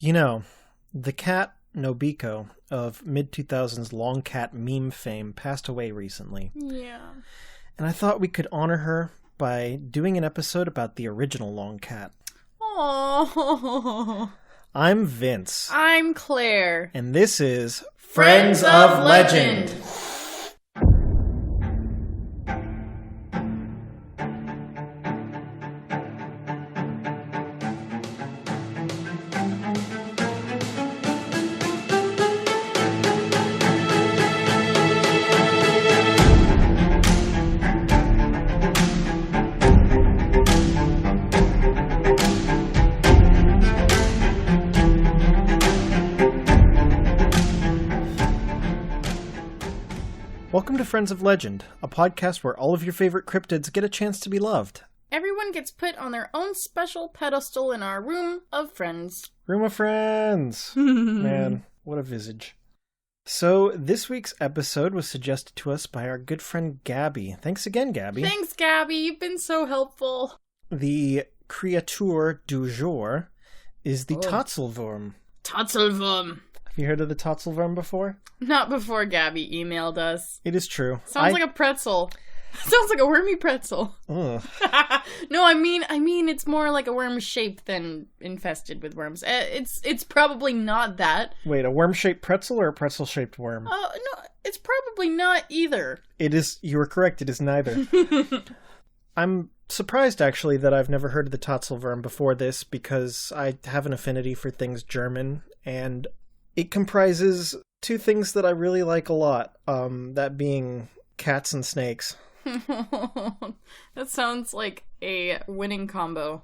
You know, the cat Nobiko of mid-2000s long cat meme fame passed away recently. Yeah. And I thought we could honor her by doing an episode about the original long cat. Oh. I'm Vince. I'm Claire. And this is Friends of Legend. Welcome to Friends of Legend, a podcast where all of your favorite cryptids get a chance to be loved. Everyone gets put on their own special pedestal in our room of friends. Room of Friends! Man, what a visage. So, this week's episode was suggested to us by our good friend Gabby. Thanks again, Gabby. Thanks, Gabby. You've been so helpful. The créature du jour is the Tatzelwurm. Tatzelwurm. Have you heard of the Tatzelwurm before? Not before Gabby emailed us. It is true. Sounds like a pretzel. Sounds like a wormy pretzel. Ugh. No, I mean it's more like a worm shape than infested with worms. It's probably not that. Wait, a worm-shaped pretzel or a pretzel-shaped worm? No, it's probably not either. It is. You were correct. It is neither. I'm surprised, actually, that I've never heard of the Tatzelwurm before this, because I have an affinity for things German, and it comprises two things that I really like a lot, that being cats and snakes. That sounds like a winning combo.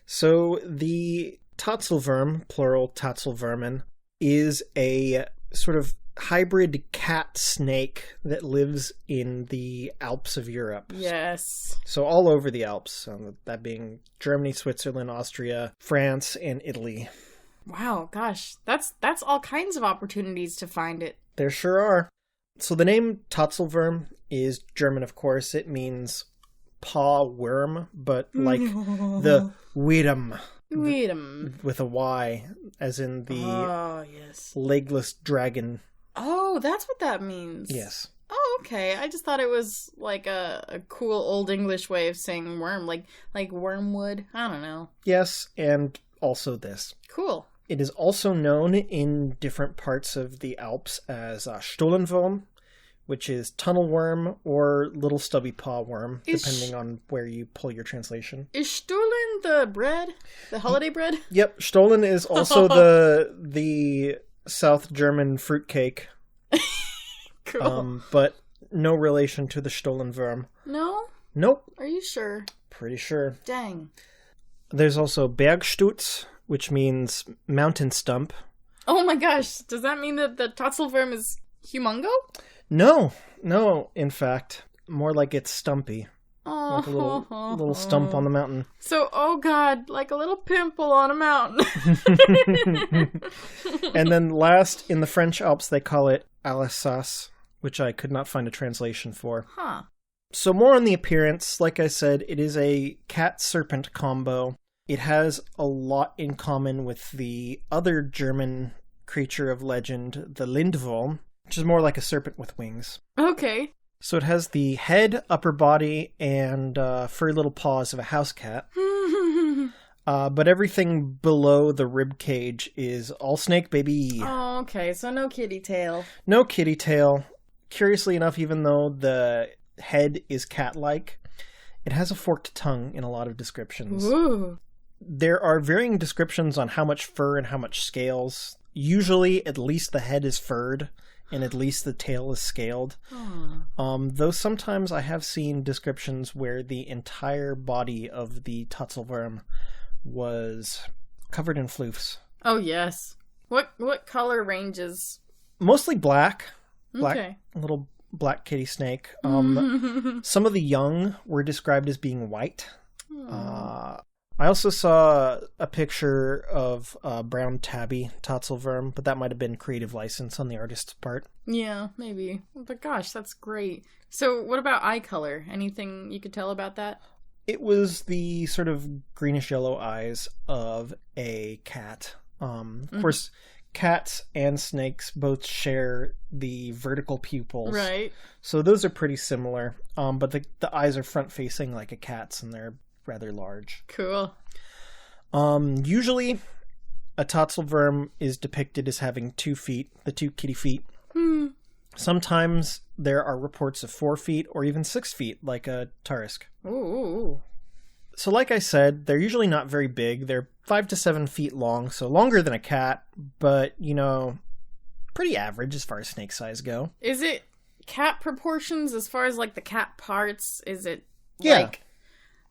So the Tatzelwurm, plural Tatzelwurmen, is a sort of hybrid cat-snake that lives in the Alps of Europe. Yes. So all over the Alps, that being Germany, Switzerland, Austria, France, and Italy. Wow, gosh, that's all kinds of opportunities to find it. There sure are. So the name Tatzelwurm is German, of course. It means paw worm, but like the Widom. Widom. With a Y, as in the legless dragon. Oh, that's what that means. Yes. Oh, okay. I just thought it was like a cool old English way of saying worm, like wormwood. I don't know. Yes, and also this. Cool. It is also known in different parts of the Alps as Stollenwurm, which is tunnel worm or little stubby paw worm, depending on where you pull your translation. Is Stollen the bread? The holiday bread? Yep, Stollen is also the South German fruitcake. Cool. But no relation to the Stollenwurm. No? Nope. Are you sure? Pretty sure. Dang. There's also Bergstutz, which means mountain stump. Oh my gosh, does that mean that the Tatzelwurm is humongo? No, in fact, more like it's stumpy. Oh. Like a little stump on the mountain. So, oh god, like a little pimple on a mountain. And then last, in the French Alps, they call it Alsace, which I could not find a translation for. Huh. So more on the appearance. Like I said, it is a cat-serpent combo. It has a lot in common with the other German creature of legend, the Lindwurm, which is more like a serpent with wings. Okay. So it has the head, upper body, and furry little paws of a house cat. But everything below the rib cage is all snake, baby. Oh, okay. So no kitty tail. No kitty tail. Curiously enough, even though the head is cat-like, it has a forked tongue in a lot of descriptions. Ooh. There are varying descriptions on how much fur and how much scales. Usually, at least the head is furred, and at least the tail is scaled. Though sometimes I have seen descriptions where the entire body of the Tatzelwurm was covered in floofs. Oh, yes. What color ranges? Mostly black. Okay. Little black kitty snake. Some of the young were described as being white. I also saw a picture of brown tabby Tatzelwurm, but that might have been creative license on the artist's part. Yeah, maybe. But gosh, that's great. So what about eye color? Anything you could tell about that? It was the sort of greenish-yellow eyes of a cat. Of course, cats and snakes both share the vertical pupils. Right. So those are pretty similar. But the eyes are front-facing like a cat's, and they're rather large. Cool. Usually, a Tatzelwurm is depicted as having 2 feet, the 2 kitty feet. Sometimes there are reports of 4 feet or even 6 feet, like a Tarisk. Ooh. So like I said, they're usually not very big. They're 5 to 7 feet long, so longer than a cat, but, pretty average as far as snake size go. Is it cat proportions as far as, like, the cat parts? Is it, Yeah.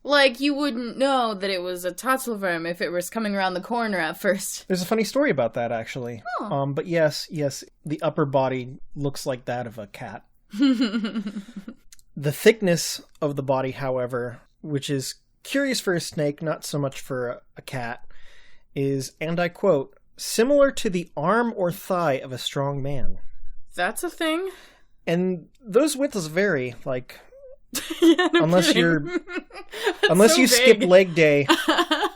Like you wouldn't know that it was a Tatzelwurm if it was coming around the corner at first. There's a funny story about that, actually. Oh. But yes, the upper body looks like that of a cat. The thickness of the body, however, which is curious for a snake, not so much for a cat, is, and I quote, similar to the arm or thigh of a strong man. That's a thing? And those widths vary, like, Yeah, no unless kidding. unless so you skip vague. leg day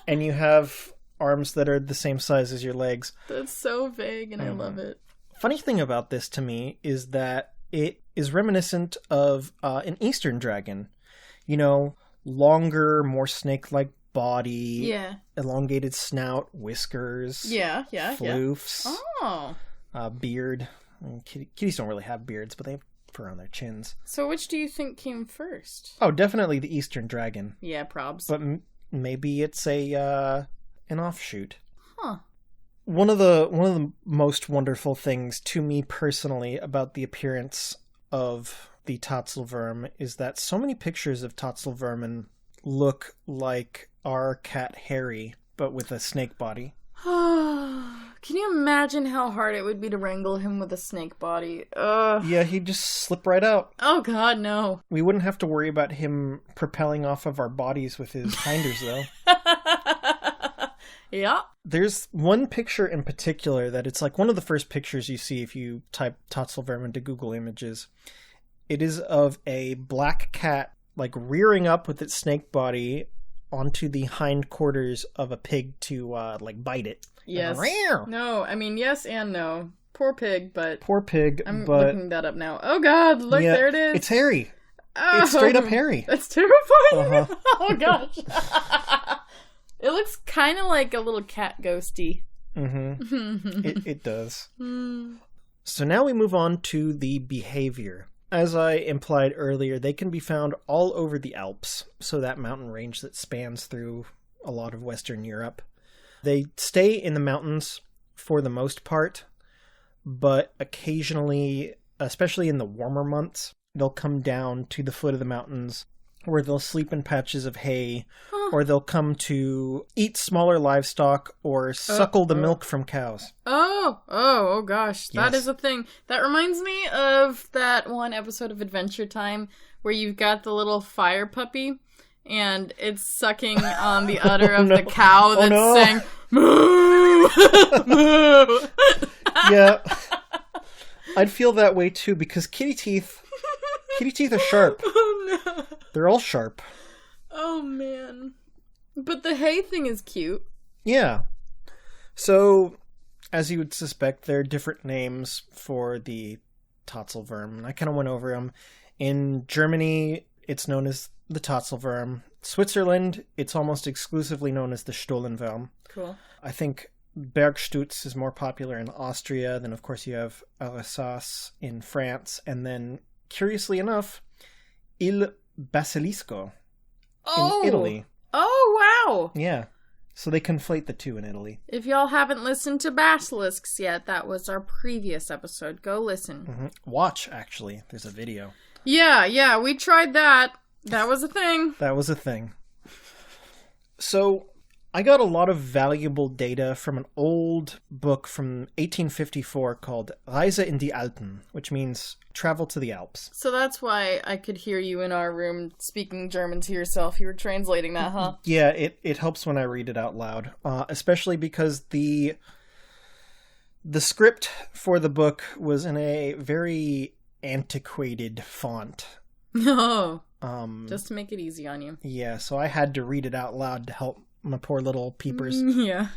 and you have arms that are the same size as your legs. That's so vague, and I love it. Funny thing about this to me is that it is reminiscent of an Eastern dragon. Longer, more snake-like body, Yeah. elongated snout, whiskers, Yeah. floofs, Oh. beard. I mean, kitties don't really have beards, but they have fur on their chins. So which do you think came first? Oh, definitely the Eastern dragon. Yeah, probs. But maybe it's an offshoot. Huh. One of the most wonderful things to me personally about the appearance of the Tatzelwurm is that so many pictures of Tatzelwurmen look like our cat Harry, but with a snake body. Can you imagine how hard it would be to wrangle him with a snake body? Ugh. Yeah, he'd just slip right out. Oh god, no. We wouldn't have to worry about him propelling off of our bodies with his hinders, though. Yeah. There's one picture in particular that it's like one of the first pictures you see if you type Tatzelwurm into Google Images. It is of a black cat, like, rearing up with its snake body onto the hindquarters of a pig to, bite it. Yes. And No, I mean, yes and no. Poor pig, but... poor pig, I'm but... looking that up now. Oh god, look, yeah, there it is. It's hairy. Oh, It's straight up hairy. That's terrifying. Uh-huh. Oh gosh. It looks kind of like a little cat ghosty. Mm-hmm. It does. So now we move on to the behavior. As I implied earlier, they can be found all over the Alps, so that mountain range that spans through a lot of Western Europe. They stay in the mountains for the most part, but occasionally, especially in the warmer months, they'll come down to the foot of the mountains where they'll sleep in patches of hay, or they'll come to eat smaller livestock or suckle the milk from cows. Oh gosh, that Yes. is a thing. That reminds me of that one episode of Adventure Time where you've got the little fire puppy and it's sucking on the udder of the cow that's saying, moo, moo. Yeah. I'd feel that way too, because kitty teeth are sharp. Oh no. They're all sharp. Oh man. But the hay thing is cute. Yeah. So, as you would suspect, there are different names for the Tatzelwurm, and I kind of went over them. In Germany, it's known as the Tatzelwurm. Switzerland, it's almost exclusively known as the Stollenwurm. Cool. I think Bergstutz is more popular in Austria. Then, of course, you have Alsace in France. And then, curiously enough, Il Basilisco in Italy. Oh, wow. Yeah. So they conflate the two in Italy. If y'all haven't listened to Basilisks yet, that was our previous episode. Go listen. Mm-hmm. Watch, actually. There's a video. Yeah, we tried that. That was a thing. That was a thing. So, I got a lot of valuable data from an old book from 1854 called Reise in die Alpen, which means travel to the Alps. So that's why I could hear you in our room speaking German to yourself. You were translating that, huh? Yeah, it helps when I read it out loud, especially because the script for the book was in a very antiquated font. No. Just to make it easy on you. Yeah, so I had to read it out loud to help my poor little peepers. Yeah.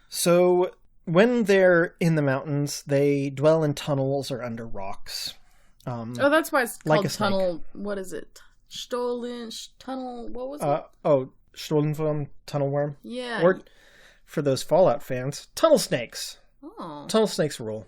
So when they're in the mountains, they dwell in tunnels or under rocks. Oh, that's why it's like called a snake. tunnel. What is it? Tunnel. What was it? Stollenwurm, tunnelworm. Yeah. Or, for those Fallout fans, tunnel snakes. Oh. Tunnel snakes rule.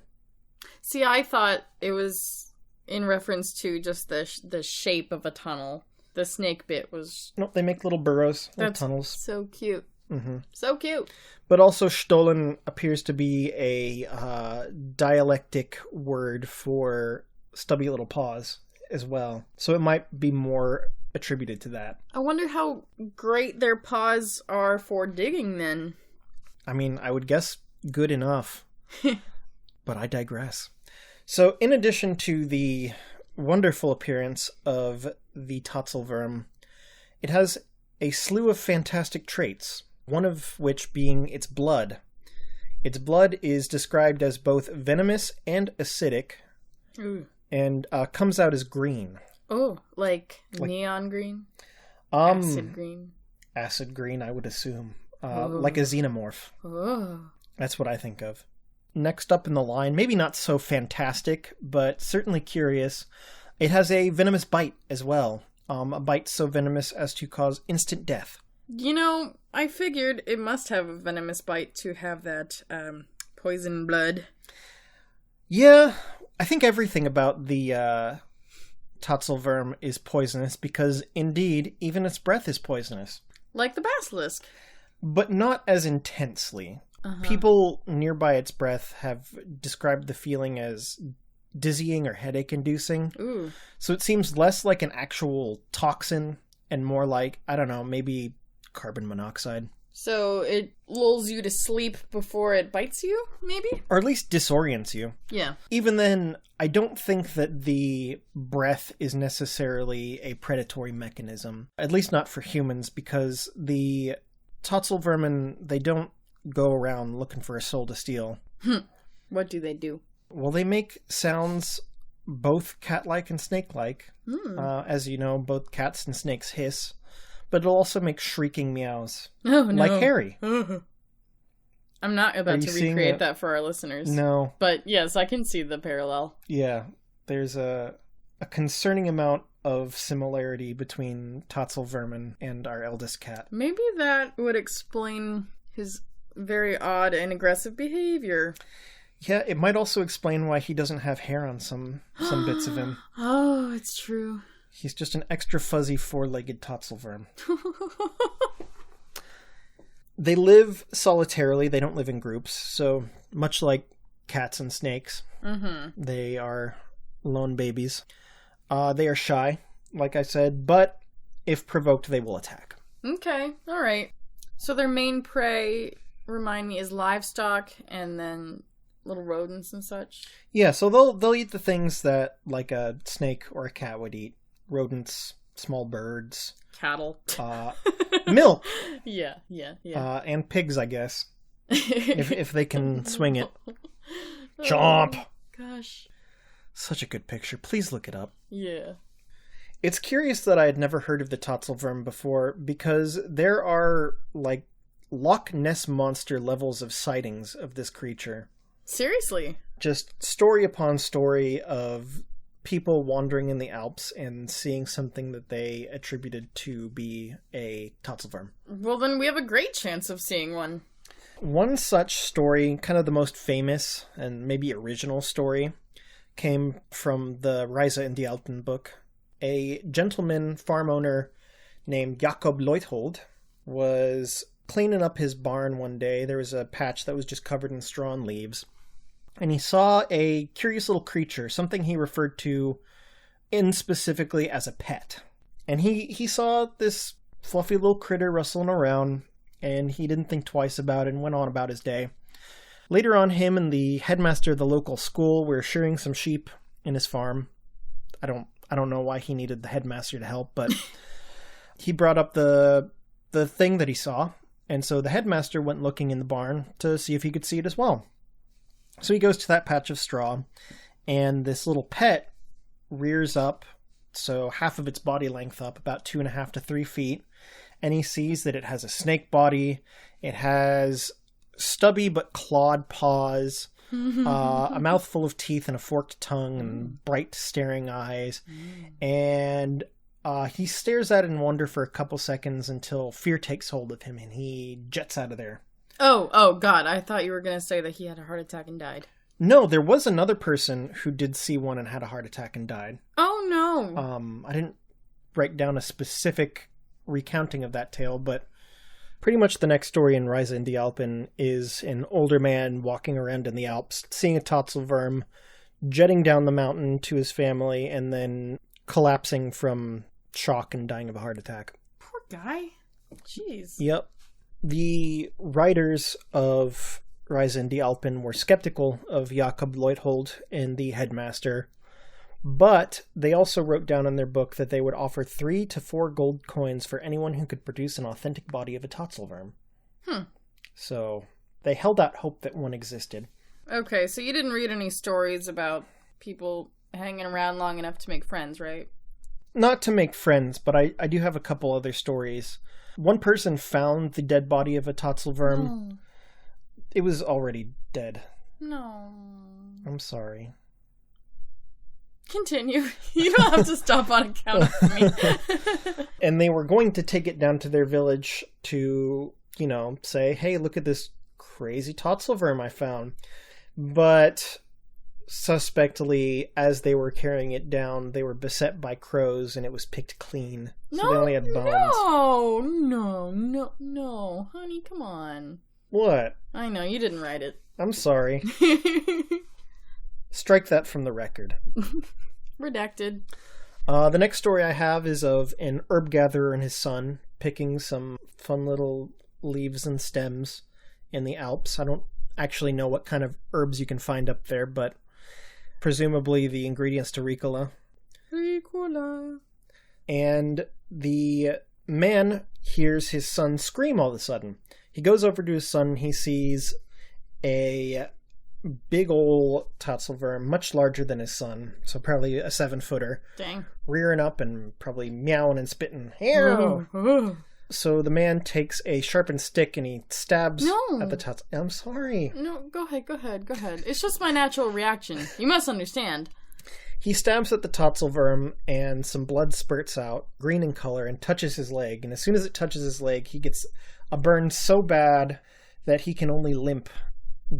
See, I thought it was in reference to just the shape of a tunnel. The snake bit was... No, they make little burrows, little That's tunnels. so cute. Mm-hmm. So cute. But also, Stollen appears to be a dialectic word for stubby little paws as well. So it might be more attributed to that. I wonder how great their paws are for digging then. I mean, I would guess good enough. But I digress. So in addition to the wonderful appearance of the Tatzelwurm, it has a slew of fantastic traits, one of which being its blood. Its blood is described as both venomous and acidic. Ooh. And comes out as green. Oh, like neon green? Acid green? Acid green, I would assume. Like a xenomorph. Oh. That's what I think of. Next up in the line, maybe not so fantastic, but certainly curious, it has a venomous bite as well. A bite so venomous as to cause instant death. You know, I figured it must have a venomous bite to have that poison blood. Yeah, I think everything about the Tatzelwurm is poisonous because, indeed, even its breath is poisonous. Like the basilisk. But not as intensely. Uh-huh. People nearby its breath have described the feeling as dizzying or headache-inducing. Ooh. So it seems less like an actual toxin and more like, I don't know, maybe carbon monoxide. So it lulls you to sleep before it bites you, maybe? Or at least disorients you. Yeah. Even then, I don't think that the breath is necessarily a predatory mechanism. At least not for humans, because the Tatzelwurmen, they don't go around looking for a soul to steal. What do they do? Well, they make sounds both cat-like and snake-like. As you know, both cats and snakes hiss. But it'll also make shrieking meows. Oh, no. Like Harry. I'm not about to recreate that for our listeners. No. But yes, I can see the parallel. Yeah. There's a concerning amount of similarity between Tatzelwurm and our eldest cat. Maybe that would explain his very odd and aggressive behavior. Yeah, it might also explain why he doesn't have hair on some bits of him. Oh, it's true. He's just an extra fuzzy four-legged Tatzelwurm. They live solitarily. They don't live in groups. So much like cats and snakes, they are lone babies. They are shy, like I said, but if provoked, they will attack. Okay, all right. So their main prey, remind me, is livestock and then little rodents and such? Yeah, so they'll eat the things that like a snake or a cat would eat. Rodents, small birds. Cattle. Milk. Yeah. And pigs, I guess. if they can swing it. Chomp! Oh, gosh. Such a good picture. Please look it up. Yeah. It's curious that I had never heard of the Tatzelwurm before, because there are, like, Loch Ness Monster levels of sightings of this creature. Seriously? Just story upon story of people wandering in the Alps and seeing something that they attributed to be a Tatzelwurm. Well, then we have a great chance of seeing one. One such story, kind of the most famous and maybe original story, came from the Reise in die Alten book. A gentleman farm owner named Jakob Leuthold was cleaning up his barn one day. There was a patch that was just covered in straw and leaves. And he saw a curious little creature, something he referred to in specifically as a pet. And he saw this fluffy little critter rustling around, and he didn't think twice about it and went on about his day. Later on, him and the headmaster of the local school were shearing some sheep in his farm. I don't know why he needed the headmaster to help, but he brought up the thing that he saw, and so the headmaster went looking in the barn to see if he could see it as well. So he goes to that patch of straw, and this little pet rears up, so half of its body length up, about 2.5 to 3 feet, and he sees that it has a snake body, it has stubby but clawed paws, a mouthful of teeth and a forked tongue and bright staring eyes. And he stares at it in wonder for a couple seconds until fear takes hold of him and he jets out of there. Oh, God. I thought you were going to say that he had a heart attack and died. No, there was another person who did see one and had a heart attack and died. Oh, no. I didn't write down a specific recounting of that tale, but pretty much the next story in Reise in die Alpen is an older man walking around in the Alps, seeing a Tatzelwurm, jetting down the mountain to his family, and then collapsing from shock and dying of a heart attack. Poor guy. Jeez. Yep. The writers of Reise in die Alpen were skeptical of Jakob Leuthold and the headmaster, but they also wrote down in their book that they would offer 3 to 4 gold coins for anyone who could produce an authentic body of a Tatzelwurm. So they held out hope that one existed. Okay, so you didn't read any stories about people hanging around long enough to make friends, right? Not to make friends, but I do have a couple other stories. One person found the dead body of a Tatzelwurm. No. It was already dead. No. I'm sorry. Continue. You don't have to stop on account of me. And they were going to take it down to their village to, say, hey, look at this crazy Tatzelwurm I found. But suspectly, as they were carrying it down, they were beset by crows and it was picked clean. So they only had bones. No. Honey, come on. What? I know, you didn't write it. I'm sorry. Strike that from the record. Redacted. The next story I have is of an herb gatherer and his son picking some fun little leaves and stems in the Alps. I don't actually know what kind of herbs you can find up there, but presumably the ingredients to Ricola. Ricola. And the man hears his son scream all of a sudden. He goes over to his son. He sees a big ol' Tatzelwurm, much larger than his son, so probably a 7-footer. Dang. Rearing up and probably meowing and spitting. Ew! So the man takes a sharpened stick and he stabs at the Tatzelwurm. I'm sorry. No, go ahead. It's just my natural reaction. You must understand. He stabs at the Tatzelwurm and some blood spurts out, green in color, and touches his leg. And as soon as it touches his leg, he gets a burn so bad that he can only limp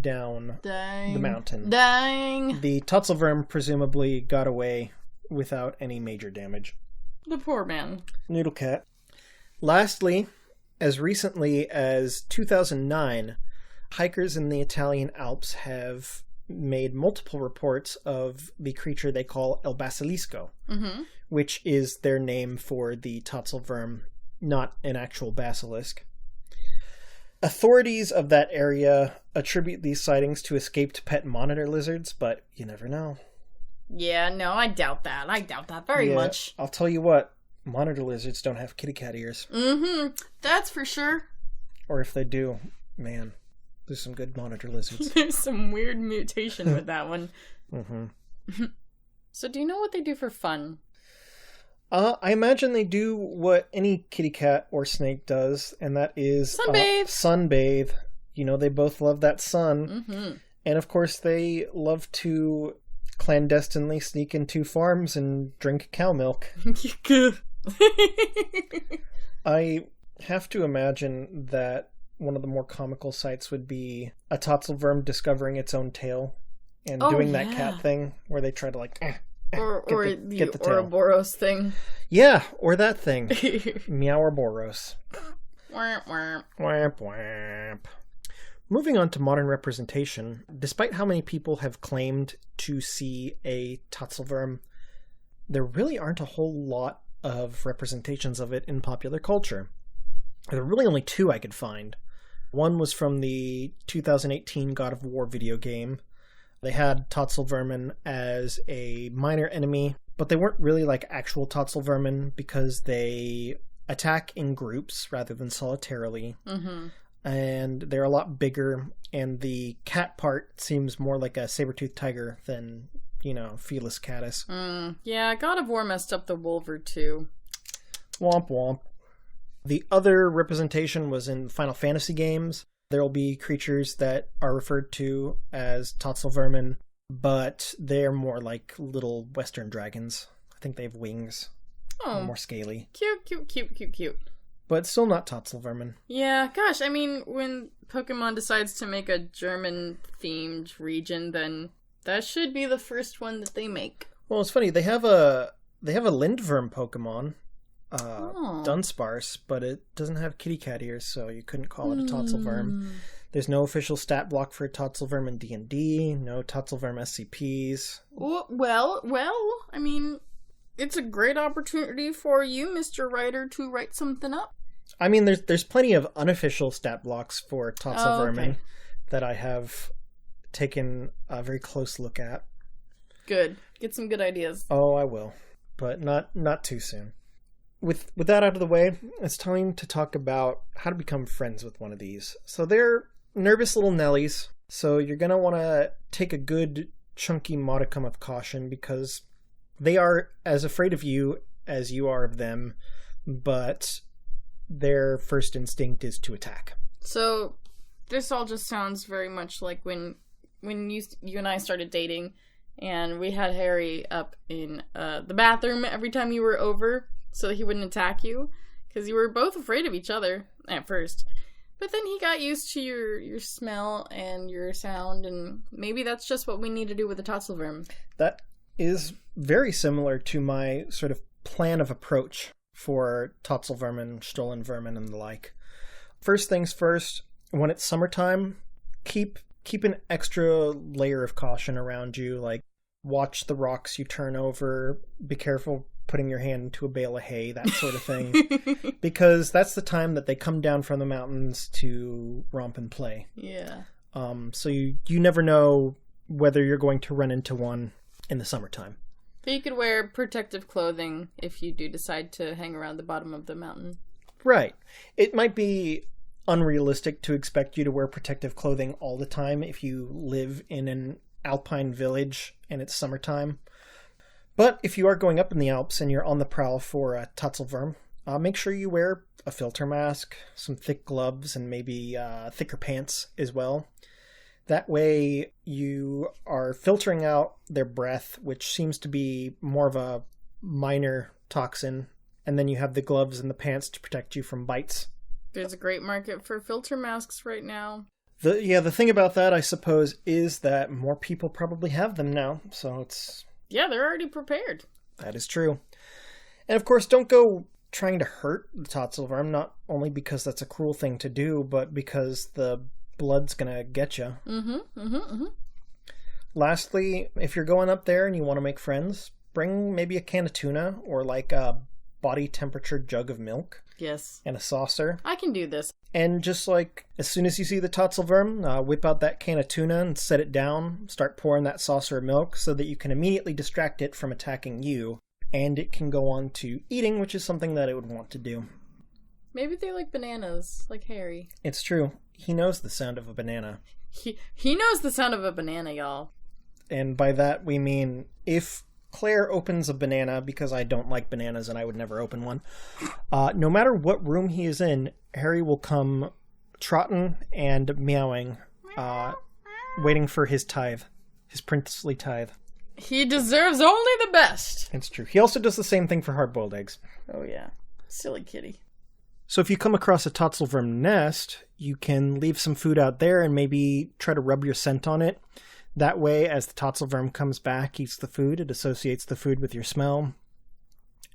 down the mountain. Dang. The Tatzelwurm presumably got away without any major damage. The poor man. Noodle cat. Lastly, as recently as 2009, hikers in the Italian Alps have made multiple reports of the creature they call El Basilisco, which is their name for the Tatzelwurm, not an actual basilisk. Authorities of that area attribute these sightings to escaped pet monitor lizards, but you never know. Yeah, no, I doubt that. Very much. I'll tell you what, monitor lizards don't have kitty cat ears. That's for sure. Or if they do, man, there's some good monitor lizards. There's some weird mutation with that one. So do you know what they do for fun? I imagine they do what any kitty cat or snake does, and that is sunbathe. Sunbathe. They both love that sun. And of course, they love to clandestinely sneak into farms and drink cow milk. I have to imagine that one of the more comical sights would be a Tatzelwurm discovering its own tail and doing that cat thing where they try to get the tail. Ouroboros thing. Yeah, or that thing. Meow-Ouroboros. Wamp, wamp. Moving on to modern representation, despite how many people have claimed to see a Tatzelwurm, there really aren't a whole lot of representations of it in popular culture. There are really only 2 I could find. One was from the 2018 God of War video game. They had Tatzelwurmen as a minor enemy, but they weren't really like actual Tatzelwurmen because they attack in groups rather than solitarily. And they're a lot bigger, and the cat part seems more like a saber-toothed tiger than, Felis catus. Yeah, God of War messed up the Wolver too. Womp womp. The other representation was in Final Fantasy games. There'll be creatures that are referred to as Tatzelwurm, but they're more like little western dragons. I think they have wings. Oh. More scaly. Cute. But still not Tatzelwurm. Yeah, gosh, I mean, when Pokemon decides to make a German-themed region, then that should be the first one that they make. Well, it's funny, they have a Lindworm Pokemon, Dunsparce, but it doesn't have kitty cat ears, so you couldn't call it a Tatzelwurm. There's no official stat block for Tatzelwurm in D&D, no Tatzelwurm SCPs. Well, I mean, it's a great opportunity for you, Mr. Writer, to write something up. I mean, there's plenty of unofficial stat blocks for Tatzelwurm that I have taken a very close look at. Good. Get some good ideas. Oh, I will. But not too soon. With that out of the way, it's time to talk about how to become friends with one of these. So they're nervous little Nellies, so you're going to want to take a good chunky modicum of caution because they are as afraid of you as you are of them, but their first instinct is to attack. So this all just sounds very much like when you and I started dating, and we had Harry up in the bathroom every time you were over so that he wouldn't attack you, because you were both afraid of each other at first. But then he got used to your smell and your sound, and maybe that's just what we need to do with the Tatzelwurm. That is very similar to my sort of plan of approach for Tatzelwurm, Stollenwurm, and the like. First things first, when it's summertime, keep an extra layer of caution around you, like watch the rocks you turn over, be careful putting your hand into a bale of hay, that sort of thing. Because that's the time that they come down from the mountains to romp and play. Yeah. So you never know whether you're going to run into one in the summertime. But you could wear protective clothing if you do decide to hang around the bottom of the mountain. Right. It might be unrealistic to expect you to wear protective clothing all the time if you live in an alpine village and it's summertime. But if you are going up in the Alps and you're on the prowl for a Tatzelwurm, make sure you wear a filter mask, some thick gloves, and maybe thicker pants as well. That way you are filtering out their breath, which seems to be more of a minor toxin, and then you have the gloves and the pants to protect you from bites. There's a great market for filter masks right now. The thing about that, I suppose, is that more people probably have them now, so it's... Yeah, they're already prepared. That is true. And of course, don't go trying to hurt the Tatzelwurm, not only because that's a cruel thing to do, but because the blood's gonna get you. Lastly, if you're going up there and you want to make friends, bring maybe a can of tuna or like a body temperature jug of milk. Yes. And a saucer. I can do this. And just like, as soon as you see the Tatzelwurm, whip out that can of tuna and set it down, start pouring that saucer of milk so that you can immediately distract it from attacking you, and it can go on to eating, which is something that it would want to do. Maybe they like bananas, like Harry. It's true. He knows the sound of a banana. He knows the sound of a banana, y'all. And by that we mean, if Claire opens a banana, because I don't like bananas and I would never open one, no matter what room he is in, Harry will come trotting and meowing, waiting for his tithe, his princely tithe. He deserves only the best. It's true. He also does the same thing for hard-boiled eggs. Oh yeah. Silly kitty. So if you come across a Tatzelwurm nest, you can leave some food out there and maybe try to rub your scent on it. That way, as the Tatzelwurm comes back, eats the food, it associates the food with your smell.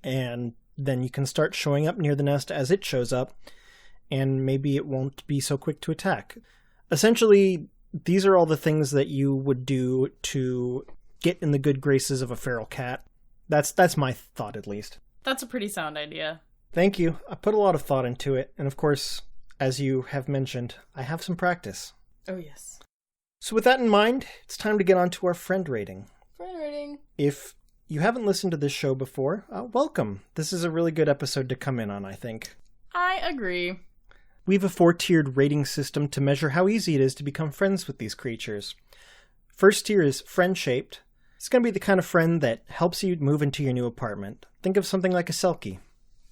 And then you can start showing up near the nest as it shows up, and maybe it won't be so quick to attack. Essentially, these are all the things that you would do to get in the good graces of a feral cat. That's my thought, at least. That's a pretty sound idea. Thank you. I put a lot of thought into it, and of course, as you have mentioned, I have some practice. Oh yes. So with that in mind, it's time to get on to our friend rating. Friend rating. If you haven't listened to this show before, welcome. This is a really good episode to come in on, I think. I agree. We have a 4-tiered rating system to measure how easy it is to become friends with these creatures. First tier is friend-shaped. It's going to be the kind of friend that helps you move into your new apartment. Think of something like a Selkie.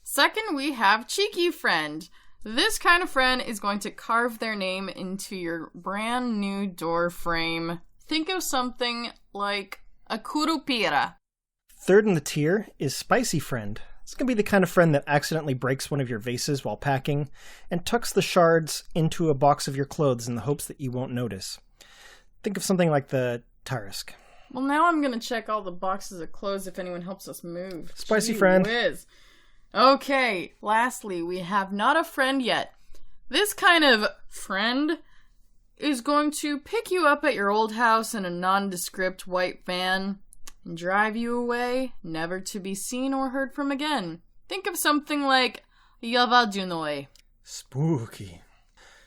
Second, we have cheeky friend. This kind of friend is going to carve their name into your brand new door frame. Think of something like a curupira. Third in the tier is Spicy Friend. It's going to be the kind of friend that accidentally breaks one of your vases while packing and tucks the shards into a box of your clothes in the hopes that you won't notice. Think of something like the Tarisk. Well, now I'm going to check all the boxes of clothes if anyone helps us move. Spicy friend. Whiz. Okay, lastly, we have not a friend yet. This kind of friend is going to pick you up at your old house in a nondescript white van and drive you away, never to be seen or heard from again. Think of something like Yavajunoi. Spooky.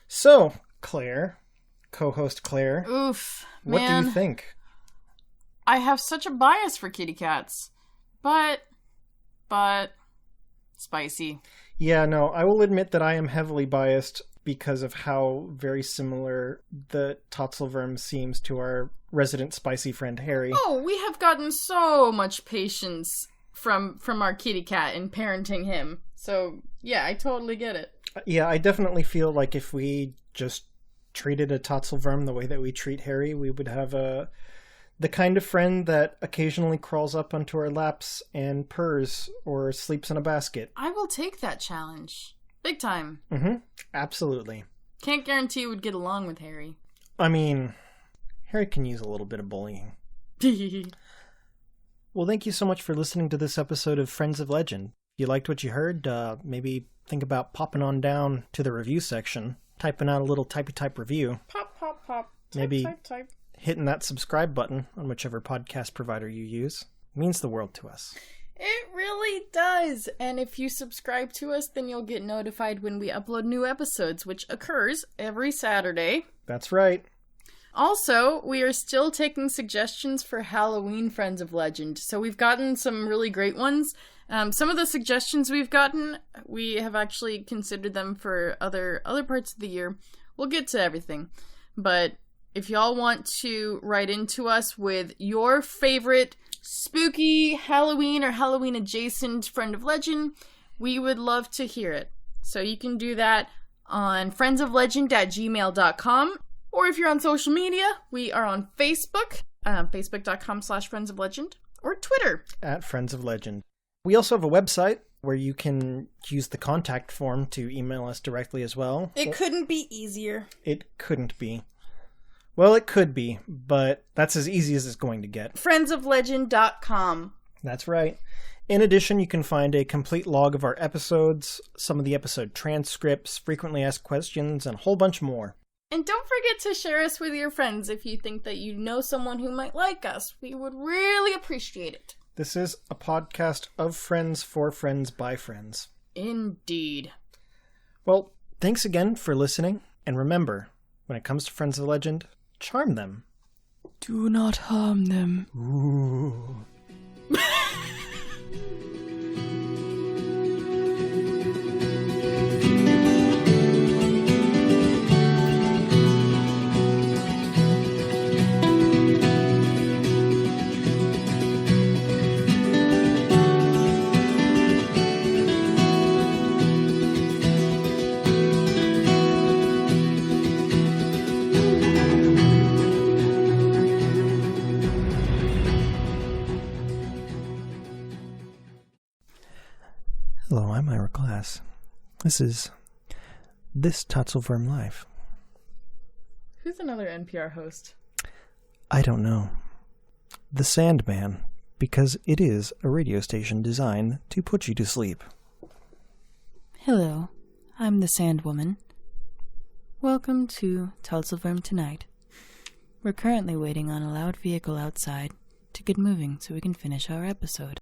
So, Claire, co-host Claire. Oof, what man. do you think? I have such a bias for kitty cats. But, spicy. Yeah, no, I will admit that I am heavily biased because of how very similar the Tatzelwurm seems to our resident spicy friend Harry. Oh, we have gotten so much patience from our kitty cat in parenting him. So, yeah, I totally get it. Yeah, I definitely feel like if we just treated a Tatzelwurm the way that we treat Harry, we would have the kind of friend that occasionally crawls up onto our laps and purrs or sleeps in a basket. I will take that challenge. Big time. Mm-hmm. Absolutely. Can't guarantee you would get along with Harry. I mean, Harry can use a little bit of bullying. Well, thank you so much for listening to this episode of Friends of Legend. If you liked what you heard, maybe think about popping on down to the review section, typing out a little type review. Pop, pop, pop. Type, maybe type. Hitting that subscribe button on whichever podcast provider you use. It means the world to us. It really does. And if you subscribe to us, then you'll get notified when we upload new episodes, which occurs every Saturday. That's right. Also, we are still taking suggestions for Halloween Friends of Legend. So we've gotten some really great ones. Some of the suggestions we've gotten, we have actually considered them for other parts of the year. We'll get to everything. But if y'all want to write into us with your favorite spooky Halloween or Halloween adjacent Friend of Legend, we would love to hear it. So you can do that on friendsoflegend@gmail.com. Or if you're on social media, we are on Facebook, facebook.com/friendsoflegend, or Twitter @friendsoflegend. We also have a website where you can use the contact form to email us directly as well. It couldn't be easier. It couldn't be. Well, it could be, but that's as easy as it's going to get. friendsoflegend.com. That's right. In addition, you can find a complete log of our episodes, some of the episode transcripts, frequently asked questions, and a whole bunch more. And don't forget to share us with your friends if you think that you know someone who might like us. We would really appreciate it. This is a podcast of friends, for friends, by friends. Indeed. Well, thanks again for listening, and remember, when it comes to Friends of Legend, charm them. Do not harm them. Ooh. Hello, I'm Ira Glass. This is This Tatzelwurm Life. Who's another NPR host? I don't know. The Sandman, because it is a radio station designed to put you to sleep. Hello, I'm the Sandwoman. Welcome to Tatzelwurm Tonight. We're currently waiting on a loud vehicle outside to get moving so we can finish our episode.